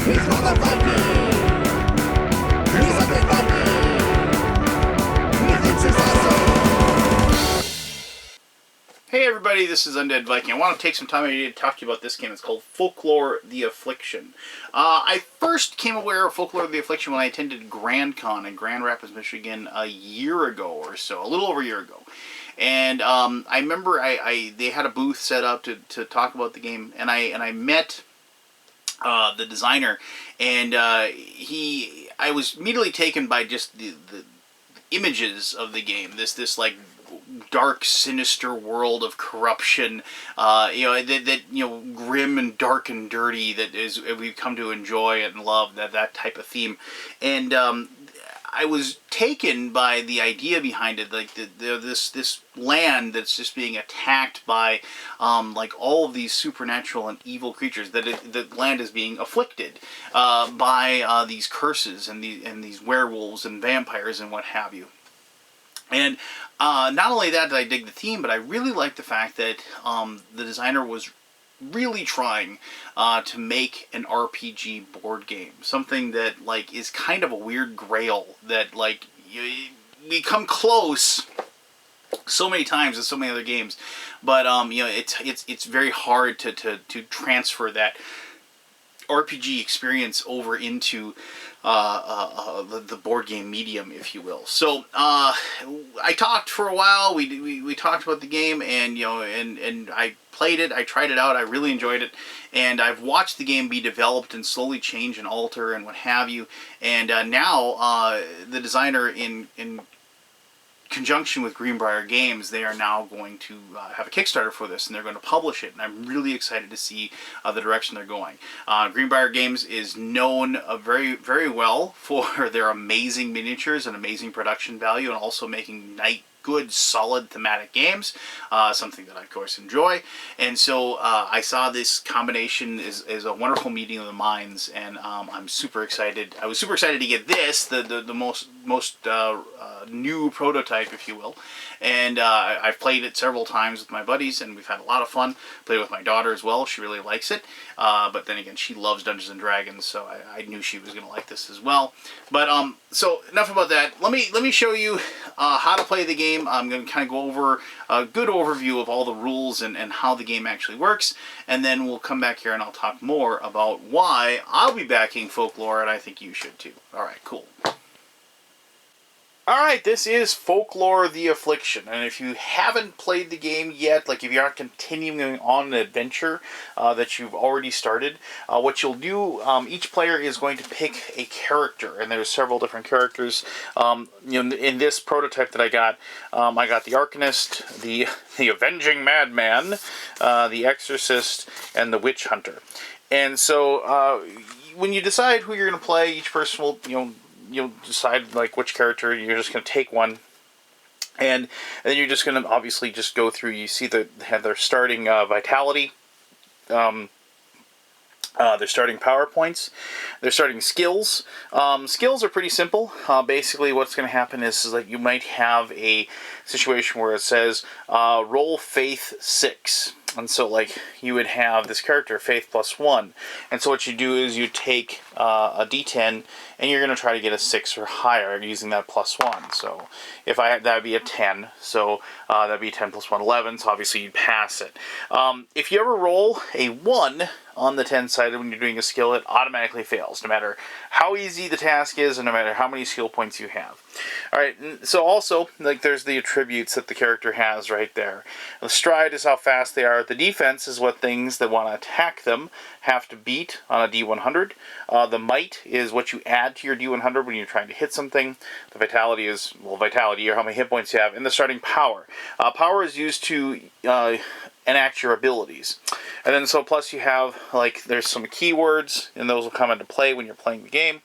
Hey everybody, this is Undead Viking. I want to take some time to talk to you about this game. It's called Folklore, the Affliction. I first came aware of Folklore, the Affliction when I attended Grand Con in Grand Rapids, Michigan a year ago or so, a little over a year ago. And I remember they had a booth set up to talk about the game, and I met the designer, and I was immediately taken by just the images of the game. This like dark, sinister world of corruption, that grim and dark and dirty that is we've come to enjoy and love, that type of theme. And I was taken by the idea behind it, like this land that's just being attacked by like all of these supernatural and evil creatures. The land is being afflicted by these curses and these werewolves and vampires and what have you. And not only that did I dig the theme, but I really liked the fact that the designer was really trying to make an RPG board game, something that like is kind of a weird grail that like we come close so many times with so many other games, but it's very hard to transfer that RPG experience over into the board game medium, if you will. So I talked for a while. We talked about the game, and and I played it. I tried it out. I really enjoyed it, and I've watched the game be developed and slowly change and alter and what have you. And now the designer in conjunction with Greenbrier Games, they are now going to have a Kickstarter for this, and they're going to publish it, and I'm really excited to see the direction they're going. Greenbrier Games is known very, very well for their amazing miniatures and amazing production value, and also making good, solid thematic games, something that I, of course, enjoy. And so I saw this combination is a wonderful meeting of the minds, and I'm super excited. I was super excited to get this, the most new prototype, if you will. And I've played it several times with my buddies, and we've had a lot of fun. Played it with my daughter as well. She really likes it. But then again, she loves Dungeons and Dragons, so I knew she was going to like this as well. But so enough about that. Let me show you how to play the game. I'm going to kind of go over a good overview of all the rules and how the game actually works, and then we'll come back here and I'll talk more about why I'll be backing Folklore, and I think you should too. Alright, cool. Alright, this is Folklore, the Affliction, and if you haven't played the game yet, like if you're not continuing on an adventure that you've already started, what you'll do, each player is going to pick a character, and there's several different characters. In this prototype that I got the Arcanist, the Avenging Madman, the Exorcist, and the Witch Hunter. And so when you decide who you're going to play, each person will, you'll decide like which character you're just going to take one, and then you're just going to obviously just go through. You see they have their starting vitality, their starting power points, their starting skills. Skills are pretty simple. Basically what's going to happen is like you might have a situation where it says roll faith 6. And so, like, you would have this character, Faith +1. And so what you do is you take a D10, and you're going to try to get a 6 or higher using that +1. So if that would be a 10. So that would be 10 + 1, 11. So obviously you'd pass it. If you ever roll a 1 on the 10 side when you're doing a skill, it automatically fails, no matter how easy the task is and no matter how many skill points you have. Alright, so also, like, there's the attributes that the character has right there. The stride is how fast they are. The defense is what things that want to attack them have to beat on a D100. The might is what you add to your D100 when you're trying to hit something. The vitality is, well, vitality, or how many hit points you have. And the starting power. Power is used to enact your abilities. And then so plus you have, like, there's some keywords, and those will come into play when you're playing the game.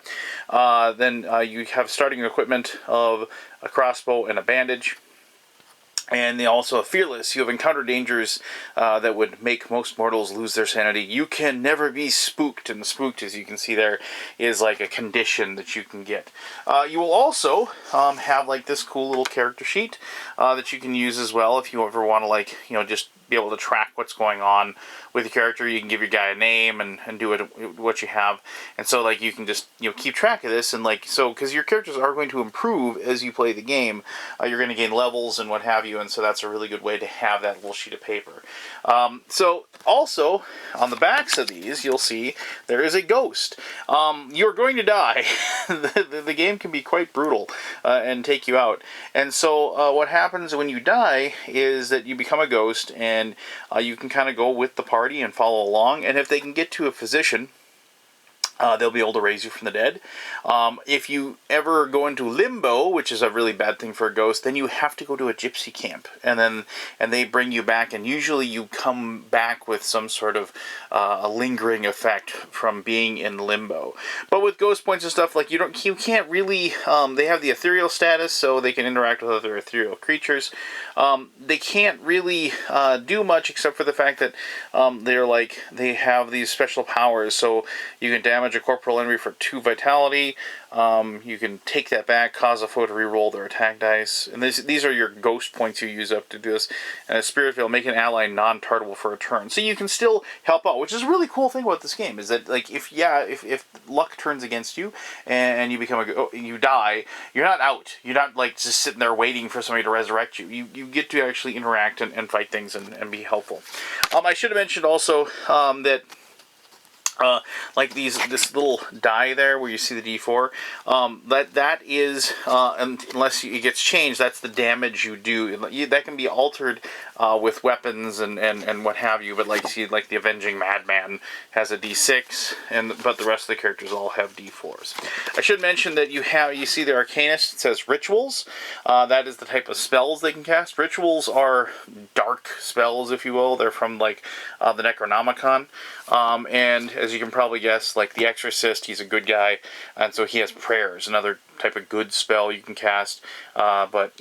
Then you have starting equipment of a crossbow and a bandage. And they also have fearless. You have encountered dangers that would make most mortals lose their sanity. You can never be spooked, and the spooked, as you can see there, is like a condition that you can get. You will also have like this cool little character sheet that you can use as well if you ever want to, like, just be able to track what's going on with your character. You can give your guy a name and do what you have, and so like you can just keep track of this, and like so because your characters are going to improve as you play the game. You're going to gain levels and what have you, and so that's a really good way to have that little sheet of paper. So also on the backs of these, you'll see there is a ghost. You're going to die. The game can be quite brutal and take you out. And so what happens when you die is that you become a ghost, and you can kind of go with the party and follow along. And if they can get to a physician, they'll be able to raise you from the dead. If you ever go into limbo, which is a really bad thing for a ghost, then you have to go to a gypsy camp, and they bring you back, and usually you come back with some sort of a lingering effect from being in limbo. But with ghost points and stuff, like you can't really. They have the ethereal status, so they can interact with other ethereal creatures. They can't really do much except for the fact that they have these special powers, so you can damage a corporal enemy for 2 vitality. You can take that back, cause a foe to reroll their attack dice, and these are your ghost points you use up to do this. And a spirit veil, make an ally non-targetable for a turn, so you can still help out, which is a really cool thing about this game. Is that like if luck turns against you and you become you die, you're not out. You're not like just sitting there waiting for somebody to resurrect you. You get to actually interact and fight things and be helpful. I should have mentioned also that. Like this little die there where you see the D4, that is, unless it gets changed, that's the damage you do. That can be altered with weapons and what have you. But like see, like the Avenging Madman has a D6, but the rest of the characters all have D4s. I should mention that you see the Arcanist. It says rituals. That is the type of spells they can cast. Rituals are dark spells, if you will. They're from like the Necronomicon, and as you can probably guess, like the Exorcist, he's a good guy, and so he has prayers, another type of good spell you can cast. But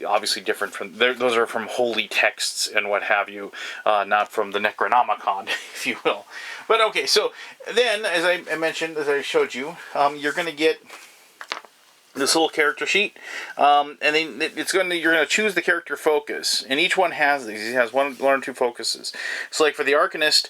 obviously different from those are from holy texts and what have you, not from the Necronomicon, if you will. But okay, so then as I mentioned, as I showed you, you're going to get this little character sheet, and then you're going to choose the character focus, and each one has these. It has one or 2 focuses. So like for the Arcanist,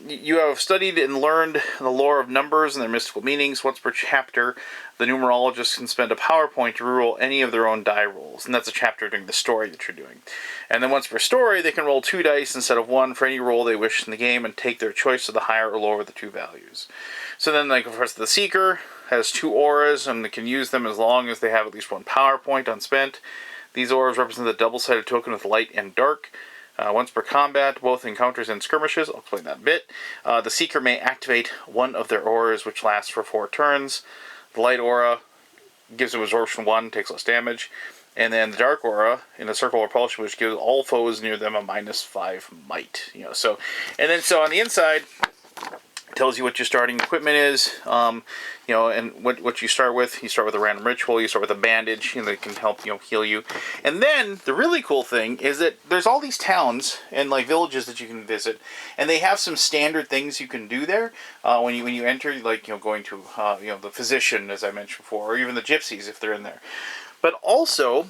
you have studied and learned the lore of numbers and their mystical meanings. Once per chapter, the numerologist can spend a PowerPoint to reroll any of their own die rolls, and that's a chapter during the story that you're doing. And then once per story, they can roll 2 dice instead of 1 for any roll they wish in the game, and take their choice of the higher or lower of the 2 values. So then, like of course, the Seeker has 2 auras, and they can use them as long as they have at least 1 PowerPoint unspent. These auras represent the double-sided token with light and dark. Once per combat, both encounters and skirmishes. I'll explain that a bit. The Seeker may activate one of their auras, which lasts for 4 turns. The light aura gives them absorption 1, takes less damage. And then the dark aura in a circle of repulsion, which gives all foes near them a -5 might. So on the inside, tells you what your starting equipment is, and what you start with. You start with a random ritual, you start with a bandage, that can help, heal you. And then, the really cool thing is that there's all these towns and, like, villages that you can visit, and they have some standard things you can do there, when you enter, like, going to, the physician, as I mentioned before, or even the gypsies, if they're in there. But also,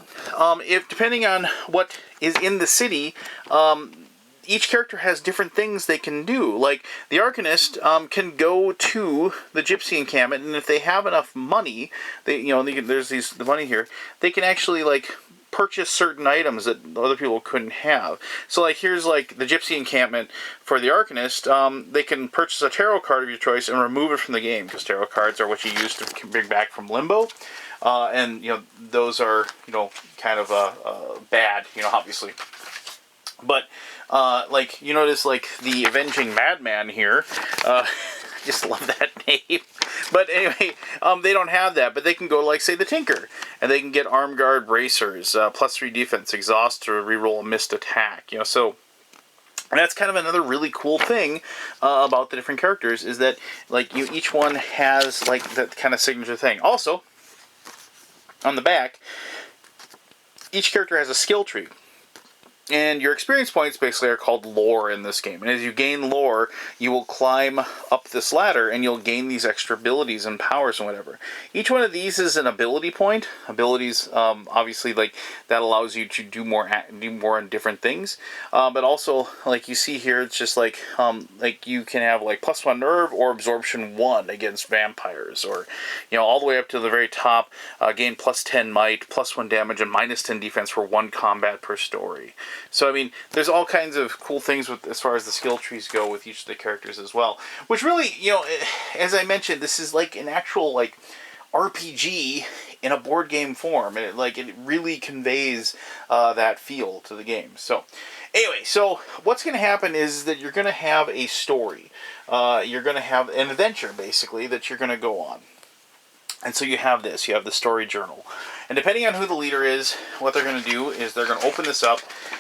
if depending on what is in the city, each character has different things they can do. Like, the Arcanist can go to the Gypsy encampment, and if they have enough money, there's the money here, they can actually, like, purchase certain items that other people couldn't have. So, like, here's, like, the Gypsy encampment for the Arcanist. They can purchase a tarot card of your choice and remove it from the game, because tarot cards are what you use to bring back from limbo. And, those are, kind of bad, obviously. But, like, you notice, like, the Avenging Madman here, just love that name. But anyway, they don't have that, but they can go, like, say, the Tinker, and they can get Arm Guard Bracers, +3 defense, exhaust to reroll a missed attack, so... And that's kind of another really cool thing about the different characters, is that, like, each one has, like, that kind of signature thing. Also, on the back, each character has a skill tree. And your experience points basically are called lore in this game. And as you gain lore, you will climb up this ladder and you'll gain these extra abilities and powers and whatever. Each one of these is an ability point. Abilities, obviously, like that allows you to do more on different things. But also, like you see here, it's just like you can have like +1 nerve or absorption 1 against vampires, or all the way up to the very top, gain +10 might, +1 damage, and -10 defense for 1 combat per story. So, I mean, there's all kinds of cool things with as far as the skill trees go with each of the characters as well. Which really, as I mentioned, this is like an actual, like, RPG in a board game form. And it really conveys that feel to the game. So, anyway, so what's going to happen is that you're going to have a story. You're going to have an adventure, basically, that you're going to go on. And so you have this. You have the story journal. And depending on who the leader is, what they're going to do is they're going to open this up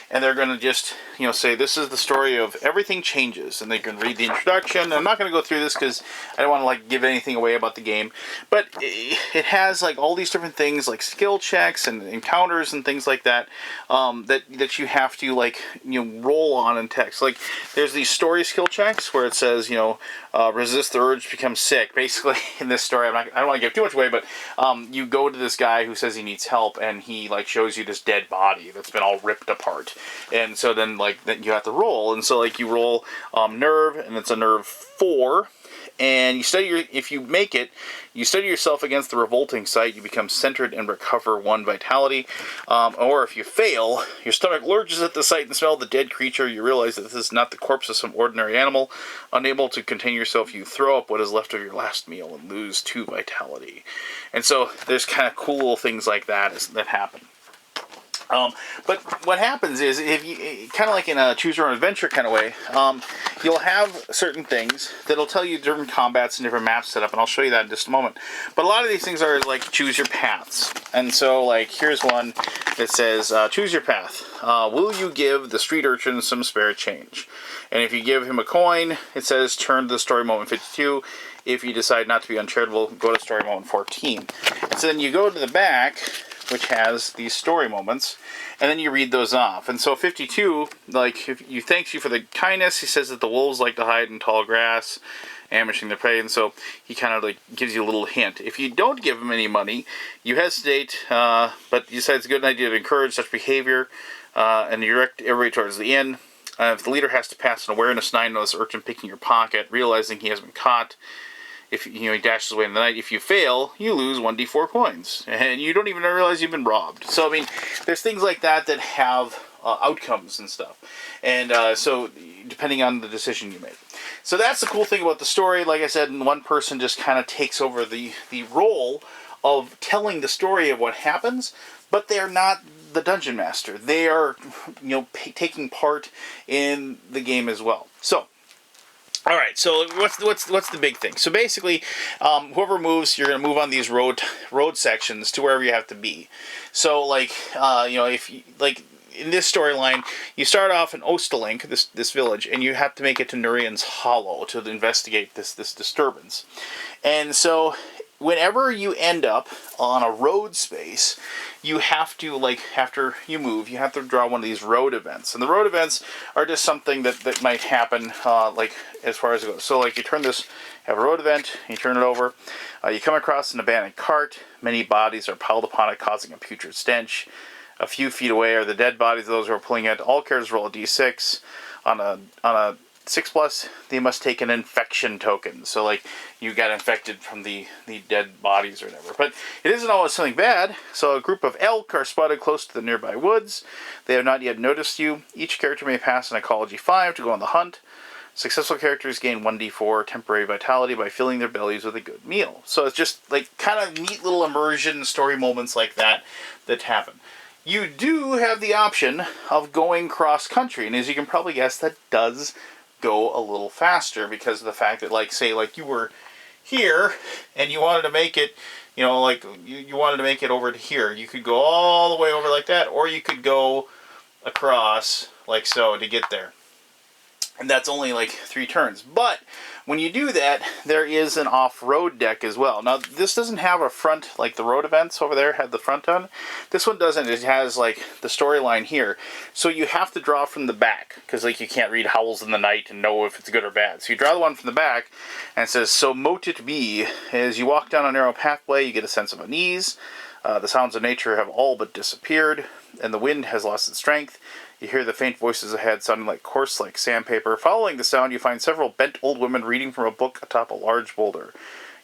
and they're going to just, say this is the story of everything changes. And they can read the introduction. I'm not going to go through this because I don't want to give anything away about the game. But it has all these different things like skill checks and encounters and things like that that you have to roll on in text. Like there's these story skill checks where it says, resist the urge to become sick. Basically in this story, I don't want to give too much away, but you go to this guy who says he needs help and he shows you this dead body that's been all ripped apart. And so then then you have to roll. And so you roll nerve, and it's a nerve 4. And you study if you make it, you study yourself against the revolting sight, you become centered and recover 1 vitality. Or if you fail, your stomach lurches at the sight and smell of the dead creature. You realize that this is not the corpse of some ordinary animal. Unable to contain yourself, you throw up what is left of your last meal and lose 2 vitality. And so there's kind of cool little things like that that happen. But what happens is, if you kind of like in a choose your own adventure kind of way, you'll have certain things that'll tell you different combats and different map setup, and I'll show you that in just a moment. But a lot of these things are choose your paths, and so here's one that says choose your path. Will you give the street urchin some spare change? And if you give him a coin, it says turn to the story moment 52. If you decide not to be uncharitable, go to story moment 14. And so then you go to the back, which has these story moments, and then you read those off. And so 52, if you thanks you for the kindness, he says that the wolves like to hide in tall grass, ambushing their prey, and so he kind of gives you a little hint. If you don't give him any money, you hesitate, but you decide it's a good idea to encourage such behavior, and you direct everybody towards the inn. If the leader has to pass an awareness 9 on this urchin picking your pocket, realizing he has been caught, if he dashes away in the night. If you fail, you lose 1d4 coins, and you don't even realize you've been robbed. So I mean, there's things like that that have outcomes and stuff, and so depending on the decision you make. So that's the cool thing about the story. Like I said, and one person just kind of takes over the role of telling the story of what happens, but they're not the dungeon master. They are, taking part in the game as well. So. All right, so what's the big thing? So basically, whoever moves, you're going to move on these road sections to wherever you have to be. So if you, in this storyline, you start off in Ostalink, this village, and you have to make it to Nurian's Hollow to investigate this disturbance. And so whenever you end up on a road space, you have to, after you move, you have to draw one of these road events. And the road events are just something that might happen, as far as it goes. So, you turn this, have a road event, you turn it over, you come across an abandoned cart, many bodies are piled upon it, causing a putrid stench. A few feet away are the dead bodies of those who are pulling it. All characters roll a d6. On a 6+, they must take an infection token. So, you got infected from the dead bodies or whatever. But it isn't always something bad. So, a group of elk are spotted close to the nearby woods. They have not yet noticed you. Each character may pass an ecology 5 to go on the hunt. Successful characters gain 1d4 temporary vitality by filling their bellies with a good meal. So, it's just, kind of neat little immersion story moments like that happen. You do have the option of going cross-country. And as you can probably guess, that does go a little faster because of the fact that, say you were here and you wanted to make it, you wanted to make it over to here. You could go all the way over like that, or you could go across like so to get there. And that's only like 3 turns. But when you do that, there is an off-road deck as well. Now, this doesn't have a front, like the road events over there had the front on. This one doesn't. It has like the storyline here. So you have to draw from the back, because like you can't read Howls in the Night and know if it's good or bad. So you draw the one from the back, and it says, "So mote it be, as you walk down a narrow pathway, you get a sense of unease. The sounds of nature have all but disappeared, and the wind has lost its strength. You hear the faint voices ahead sounding like coarse like sandpaper. Following the sound, you find several bent old women reading from a book atop a large boulder.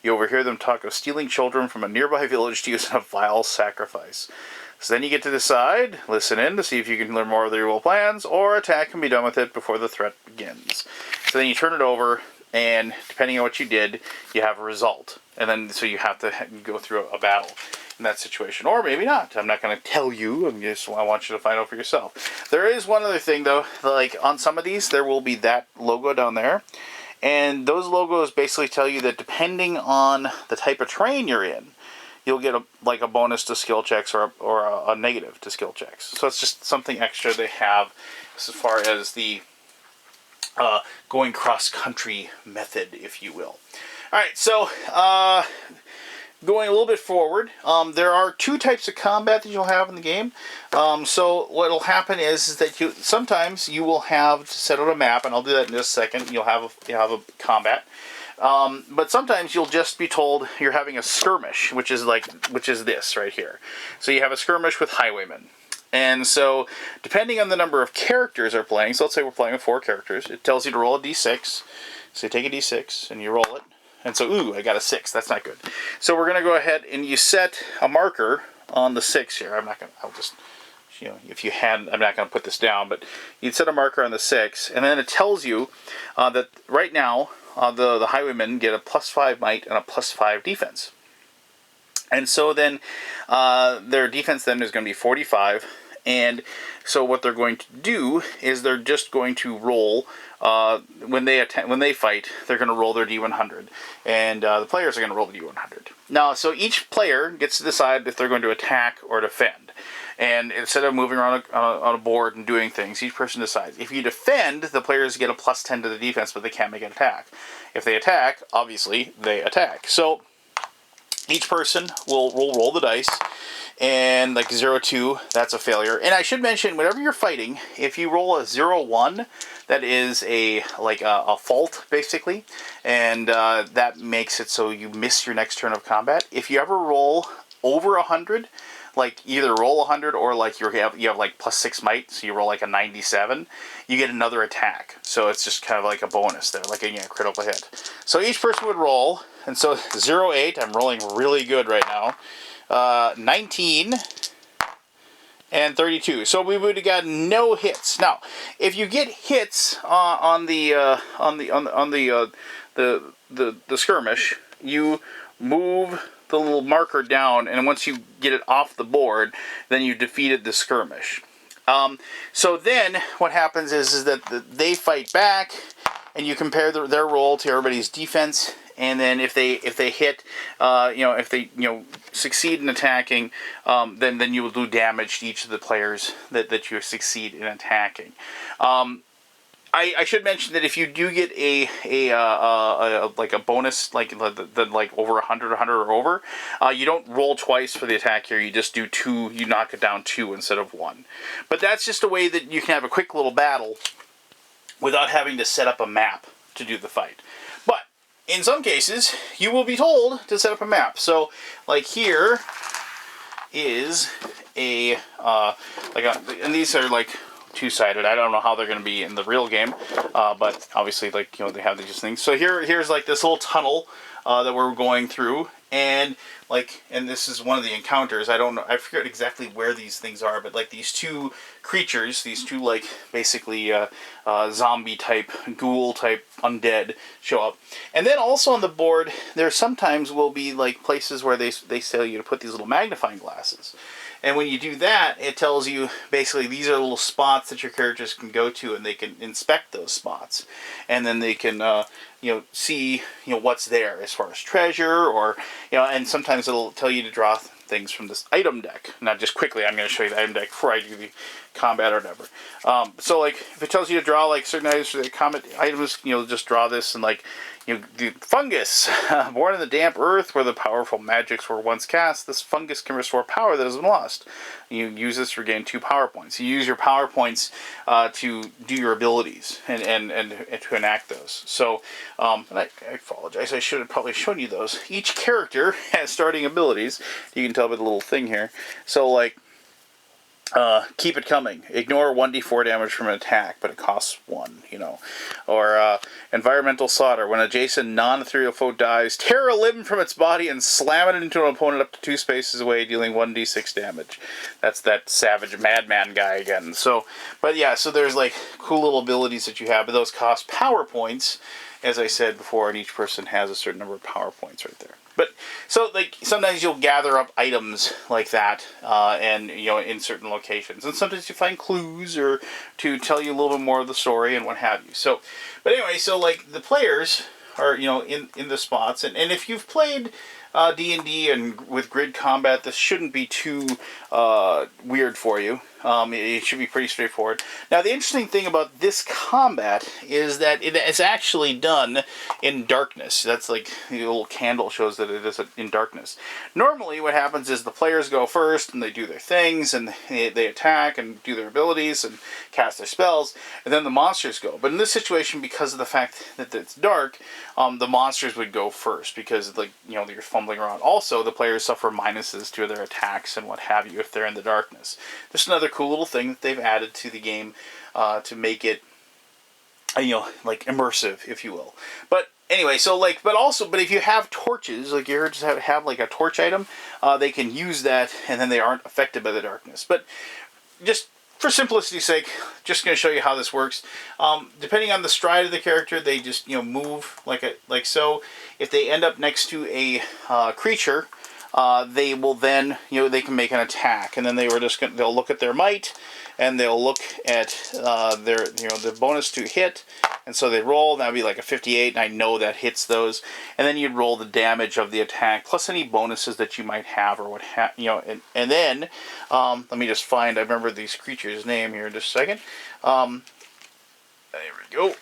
You overhear them talk of stealing children from a nearby village to use in a vile sacrifice. So then you get to decide, listen in to see if you can learn more of their evil plans, or attack and be done with it before the threat begins." So then you turn it over, and depending on what you did, you have a result. And then, so you have to go through a battle in that situation, or maybe not. I'm not going to tell you. I want you to find out for yourself. There is one other thing though, like on some of these, there will be that logo down there, and those logos basically tell you that depending on the type of terrain you're in, you'll get a bonus to skill checks or a negative to skill checks. So it's just something extra they have as far as the going cross-country method, if you will. All right, so going a little bit forward, there are 2 types of combat that you'll have in the game. So what will happen is that sometimes you will have to set out a map, and I'll do that in just a second. You'll have a combat. But sometimes you'll just be told you're having a skirmish, which is this right here. So you have a skirmish with highwaymen. And so, depending on the number of characters are playing, so let's say we're playing with 4 characters, it tells you to roll a d6. So you take a d6 and you roll it. And so, ooh, I got a 6. That's not good. So we're going to go ahead and you set a marker on the 6 here. I'm not going to, I'll just, if you had, I'm not going to put this down, but you'd set a marker on the 6. And then it tells you that right now, the highwaymen get a +5 might and a +5 defense. And so then their defense then is going to be 45. And so what they're going to do is they're just going to roll, when they fight, they're going to roll their D100. And the players are going to roll the D100. Now, so each player gets to decide if they're going to attack or defend. And instead of moving around on a board and doing things, each person decides. If you defend, the players get a +10 to the defense, but they can't make an attack. If they attack, obviously, they attack. So each person will roll the dice, and like 0-2, that's a failure. And I should mention, whenever you're fighting, if you roll a 0-1, that is a fault, basically, and that makes it so you miss your next turn of combat. If you ever roll over 100, like either roll 100 or like you have like +6 might, so you roll like a 97, you get another attack. So it's just kind of like a bonus there, like a critical hit. So each person would roll, and so 0-8, I'm rolling really good right now. 19 and 32. So we would have got no hits. Now, if you get hits on the skirmish, you move the little marker down, and once you get it off the board, then you defeated the skirmish. So then what happens is that they fight back, and you compare their roll to everybody's defense. And then if they hit, if they succeed in attacking, then you will do damage to each of the players that you succeed in attacking. I should mention that if you do get a bonus like over 100 or over, you don't roll twice for the attack here. You just do 2. You knock it down 2 instead of 1. But that's just a way that you can have a quick little battle without having to set up a map to do the fight. But in some cases, you will be told to set up a map. So, like here is and these are like two-sided. I don't know how they're going to be in the real game, but obviously, they have these things. So here's like this little tunnel that we're going through, and this is one of the encounters. I don't know. I forget exactly where these things are, but like these 2 creatures, these 2 basically zombie type, ghoul type undead show up. And then also on the board, there sometimes will be like places where they tell you to put these little magnifying glasses. And when you do that, it tells you basically these are little spots that your characters can go to, and they can inspect those spots, and then they can see what's there as far as treasure, or and sometimes it'll tell you to draw things from this item deck. Now, just quickly, I'm going to show you the item deck before I do the combat or whatever. So, like, if it tells you to draw, like, certain items for the combat items, you know, just draw this and, like, you know, the fungus. Born in the damp earth where the powerful magics were once cast, this fungus can restore power that has been lost. You use this to regain 2 power points. You use your power points to do your abilities and to enact those. So, and I apologize, I should have probably shown you those. Each character has starting abilities. You can tell by the little thing here. So, like, keep it coming. Ignore 1d4 damage from an attack, but it costs 1, you know. Or environmental slaughter. When adjacent non-ethereal foe dies, tear a limb from its body and slam it into an opponent up to 2 spaces away, dealing 1d6 damage. That's that savage madman guy again. So, but yeah, so there's like cool little abilities that you have, but those cost power points, as I said before, and each person has a certain number of power points right there. But, so, like, sometimes you'll gather up items like that, and, you know, in certain locations. And sometimes you find clues or to tell you a little bit more of the story and what have you. So, but anyway, so, like, the players are, you know, in the spots. And if you've played D&D and with grid combat, this shouldn't be too weird for you. It should be pretty straightforward. Now, the interesting thing about this combat is that it is actually done in darkness. That's like the little candle shows that it is in darkness. Normally, what happens is the players go first and they do their things and they attack and do their abilities and cast their spells, and then the monsters go. But in this situation, because of the fact that it's dark, the monsters would go first because, like, you know, you're fumbling around. Also, the players suffer minuses to their attacks and what have you if they're in the darkness. There's another cool little thing that they've added to the game to make it, you know, like immersive, if you will. But anyway, so like, but if you have torches, like you just have like a torch item, they can use that, and then they aren't affected by the darkness. But just for simplicity's sake, just going to show you how this works. Depending on the stride of the character, they just, you know, move like so. If they end up next to a creature, they will then, you know, they can make an attack, and then they'll look at their might, and they'll look at their, you know, the bonus to hit, and so they roll, and that'd be like a 58, and I know that hits those, and then you'd roll the damage of the attack, plus any bonuses that you might have, or you know, and then, let me just find, I remember these creatures' name here in just a second. There we go.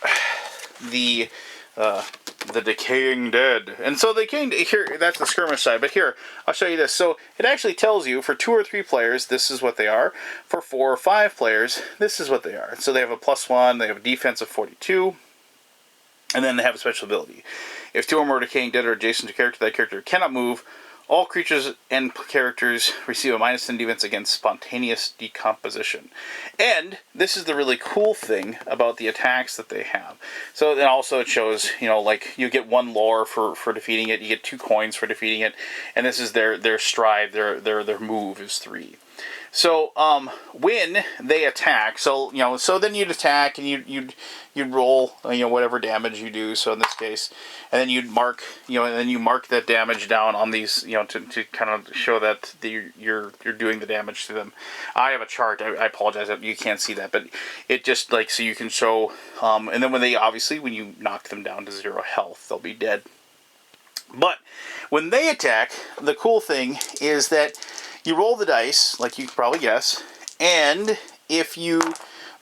The Decaying Dead. And so the Decaying Dead, here, that's the skirmish side, but here, I'll show you this. So it actually tells you for 2 or 3 players, this is what they are. For 4 or 5 players, this is what they are. So they have a +1, they have a defense of 42, and then they have a special ability. If 2 or more Decaying Dead are adjacent to a character, that character cannot move. All creatures and characters receive a -10 defense against spontaneous decomposition. And this is the really cool thing about the attacks that they have. So then also it shows, you know, like you get 1 lore for defeating it, you get 2 coins for defeating it, and this is their stride, their move is 3. So when they attack, so you know, so then you'd attack and you'd roll, you know, whatever damage you do. So in this case, and then you'd mark, you know, and then you mark that damage down on these, you know, to kind of show that you're doing the damage to them. I have a chart. I apologize that you can't see that, but it just like so you can show. And then when you knock them down to 0 health, they'll be dead. But when they attack, the cool thing is that you roll the dice, like you can probably guess, and if you,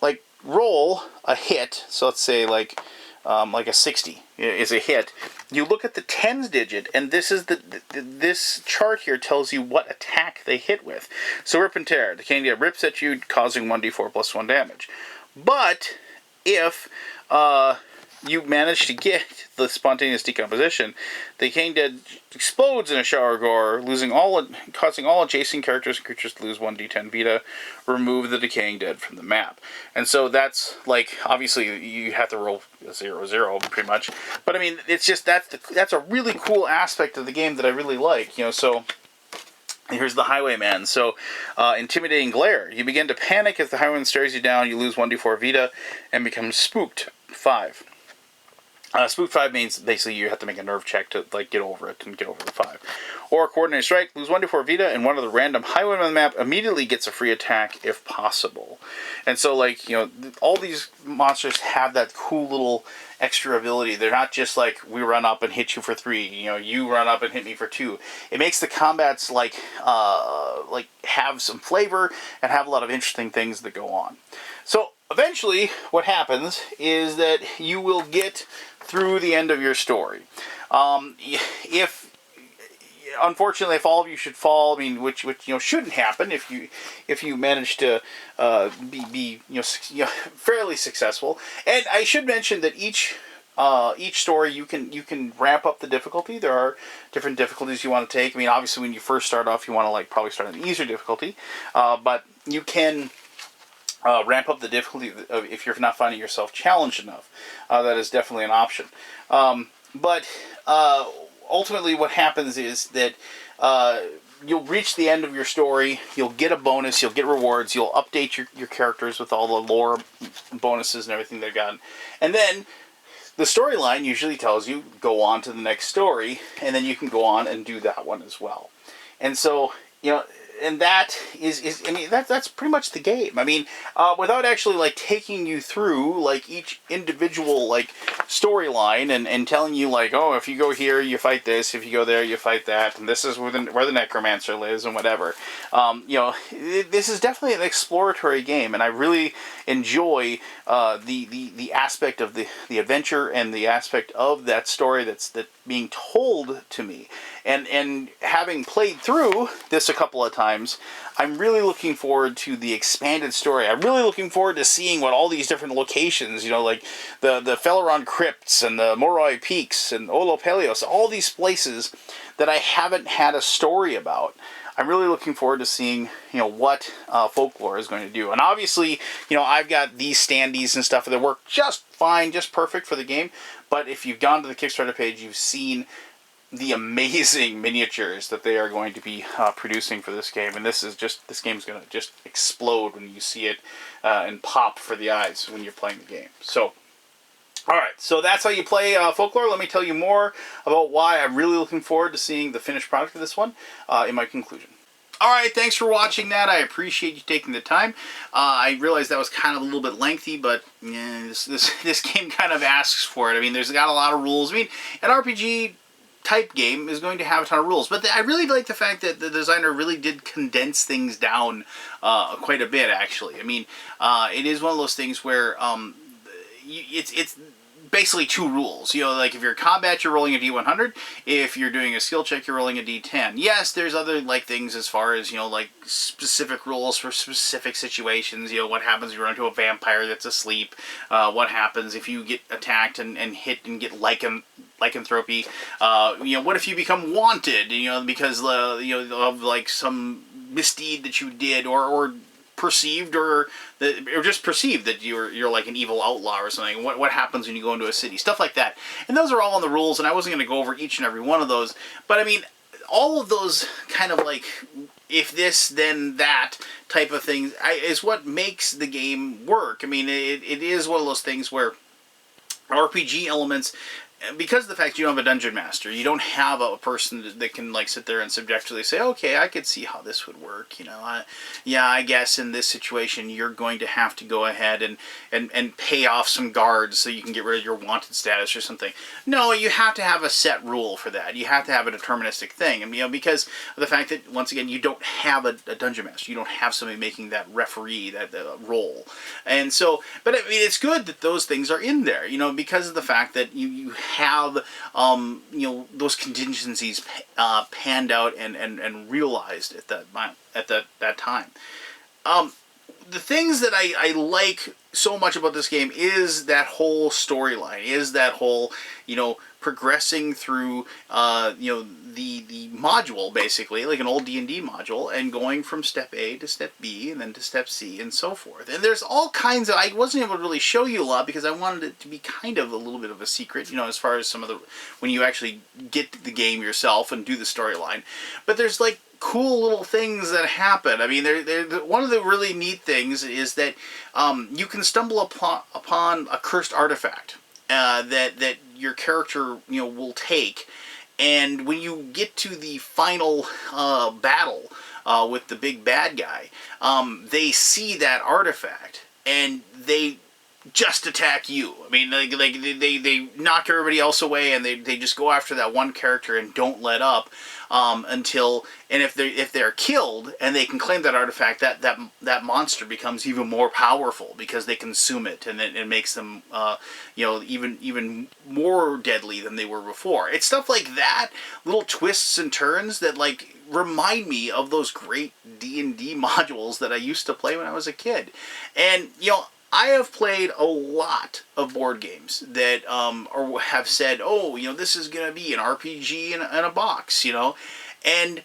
like, roll a hit, so let's say, like a 60 is a hit, you look at the tens digit, and this is this chart here tells you what attack they hit with. So Rip and Tear, the Decaying Dead rips at you, causing 1d4 + 1 damage. But if you manage to get the spontaneous decomposition, the Decaying Dead explodes in a shower of gore, causing all adjacent characters and creatures to lose 1d10 Vita. Remove the Decaying Dead from the map. And so that's, like, obviously you have to roll 0/0 pretty much. But I mean, it's just that's a really cool aspect of the game that I really like, you know. So here's the Highwayman. So, Intimidating Glare. You begin to panic as the Highwayman stares you down. You lose 1d4 Vita and become spooked 5. Spook 5 means basically you have to make a nerve check to, like, get over it and get over the 5. or Coordinated Strike, lose 1d4 Vita, and one of the random highwaymen on the map immediately gets a free attack if possible. And so, like, you know, all these monsters have that cool little extra ability. They're not just like, we run up and hit you for 3, you know, you run up and hit me for 2. It makes the combats, like have some flavor and have a lot of interesting things that go on. So, eventually, what happens is that you will get through the end of your story. Unfortunately, if all of you should fall, I mean, which you know shouldn't happen if you manage to be fairly successful. And I should mention that each story you can ramp up the difficulty. There are different difficulties you want to take. I mean, obviously, when you first start off, you want to like probably start on an easier difficulty, but you can ramp up the difficulty if you're not finding yourself challenged enough. That is definitely an option. But ultimately what happens is that you'll reach the end of your story, you'll get a bonus, you'll get rewards, you'll update your characters with all the lore bonuses and everything they've gotten. And then the storyline usually tells you, go on to the next story, and then you can go on and do that one as well. And so, you know, and that is I mean, that's pretty much the game. I mean, without actually like taking you through like each individual like storyline and telling you like, oh, if you go here you fight this, if you go there you fight that, and this is where the necromancer lives and whatever. You know, this is definitely an exploratory game, and I really enjoy the aspect of the adventure and the aspect of that story that's being told to me. And having played through this a couple of times, I'm really looking forward to the expanded story. I'm really looking forward to seeing what all these different locations, you know, like the Felaron Crypts and the Moroi Peaks and Olopelios, all these places that I haven't had a story about. I'm really looking forward to seeing, you know, what Folklore is going to do. And obviously, you know, I've got these standees and stuff that work just fine, just perfect for the game. But if you've gone to the Kickstarter page, you've seen the amazing miniatures that they are going to be producing for this game. And this game's going to just explode when you see it and pop for the eyes when you're playing the game. So, alright, so that's how you play Folklore. Let me tell you more about why I'm really looking forward to seeing the finished product of this one in my conclusion. Alright, thanks for watching that. I appreciate you taking the time. I realize that was kind of a little bit lengthy, but this game kind of asks for it. I mean, there's got a lot of rules. I mean, an RPG type game is going to have a ton of rules, but I really like the fact that the designer really did condense things down quite a bit, actually. I mean, it is one of those things where it's basically 2 rules. You know, like if you're in combat, you're rolling a D100. If you're doing a skill check, you're rolling a D10. Yes, there's other like things as far as, you know, like specific rules for specific situations. You know, what happens if you run into a vampire that's asleep? What happens if you get attacked and hit and get lycanthropy? You know, what if you become wanted? You know, because you know, of like some misdeed that you did or perceived or just perceived that you're like an evil outlaw or something. What happens when you go into a city? Stuff like that. And those are all in the rules, and I wasn't going to go over each and every one of those. But I mean, all of those kind of like, if this, then that type of things is what makes the game work. I mean, it is one of those things where RPG elements, because of the fact you don't have a dungeon master, you don't have a person that can like sit there and subjectively say, okay, I could see how this would work. You know, yeah, I guess in this situation you're going to have to go ahead and pay off some guards so you can get rid of your wanted status or something. No, you have to have a set rule for that. You have to have a deterministic thing. And, you know, because of the fact that, once again, you don't have a dungeon master. You don't have somebody making that referee, that role. And so, but I mean, it's good that those things are in there, you know, because of the fact that you have, you know, those contingencies panned out and realized at that time. The things that I like so much about this game is that whole storyline, is that whole, you know, progressing through, you know, the module, basically, like an old D&D module, and going from step A to step B, and then to step C, and so forth. And there's all kinds of, I wasn't able to really show you a lot, because I wanted it to be kind of a little bit of a secret, you know, as far as some of the, when you actually get the game yourself and do the storyline. But there's, like, cool little things that happen. I mean, one of the really neat things is that you can stumble upon a cursed artifact that your character, you know, will take, And when you get to the final battle with the big bad guy, they see that artifact and they just attack you. I mean, they knock everybody else away, and they just go after that one character and don't let up until, and if they're killed and they can claim that artifact, that monster becomes even more powerful because they consume it, and it makes them even more deadly than they were before. It's stuff like that, little twists and turns that like remind me of those great D&D modules that I used to play when I was a kid. And I have played a lot of board games that or have said, oh, this is going to be an RPG in a box, and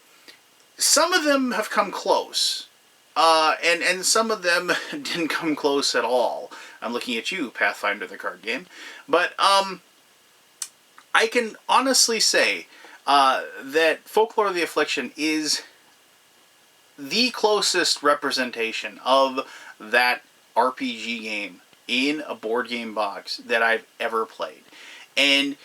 some of them have come close, and some of them didn't come close at all. I'm looking at you, Pathfinder the card game, but I can honestly say that Folklore of the Affliction is the closest representation of that RPG game in a board game box that I've ever played. And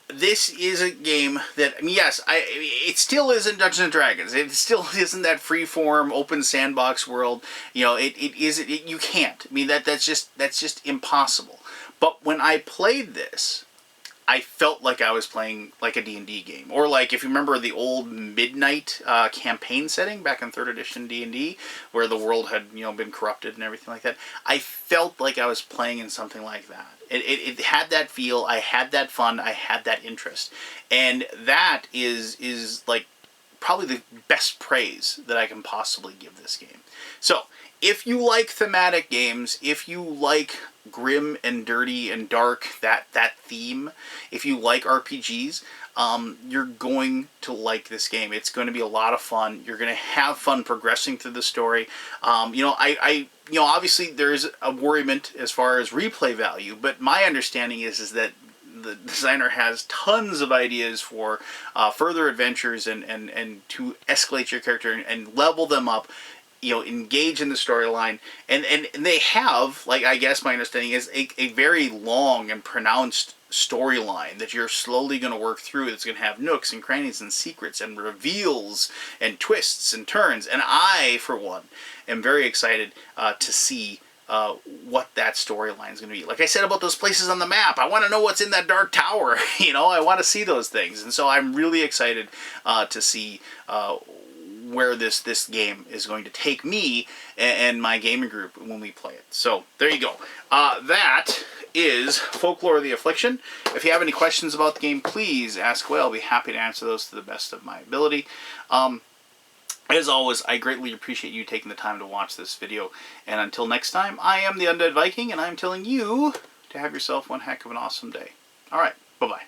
this is a game that, I mean, yes, it still isn't Dungeons and Dragons. It still isn't that free-form open sandbox world. You can't. I mean, that's just impossible. But when I played this, I felt like I was playing like a D&D game. Or like, if you remember the old Midnight campaign setting back in 3rd edition D&D, where the world had, been corrupted and everything like that. I felt like I was playing in something like that. It had that feel, I had that fun, I had that interest. And that is like probably the best praise that I can possibly give this game. So, if you like thematic games, if you like grim and dirty and dark, that theme, if you like RPGs, you're going to like this game. It's going to be a lot of fun. You're going to have fun progressing through the story. Obviously there's a worriment as far as replay value, but my understanding is that the designer has tons of ideas for further adventures and to escalate your character and level them up, engage in the storyline, and they have, like, I guess my understanding is a very long and pronounced storyline that you're slowly going to work through. That's going to have nooks and crannies and secrets and reveals and twists and turns. And I, for one, am very excited to see what that storyline is going to be. Like I said about those places on the map, I want to know what's in that dark tower. I want to see those things. And so I'm really excited to see where this game is going to take me and my gaming group when we play it. So there you go. That is Folklore of the Affliction. If you have any questions about the game, please ask away. I'll be happy to answer those to the best of my ability. As always, I greatly appreciate you taking the time to watch this video. And until next time, I am the Undead Viking, and I'm telling you to have yourself one heck of an awesome day. Alright, bye-bye.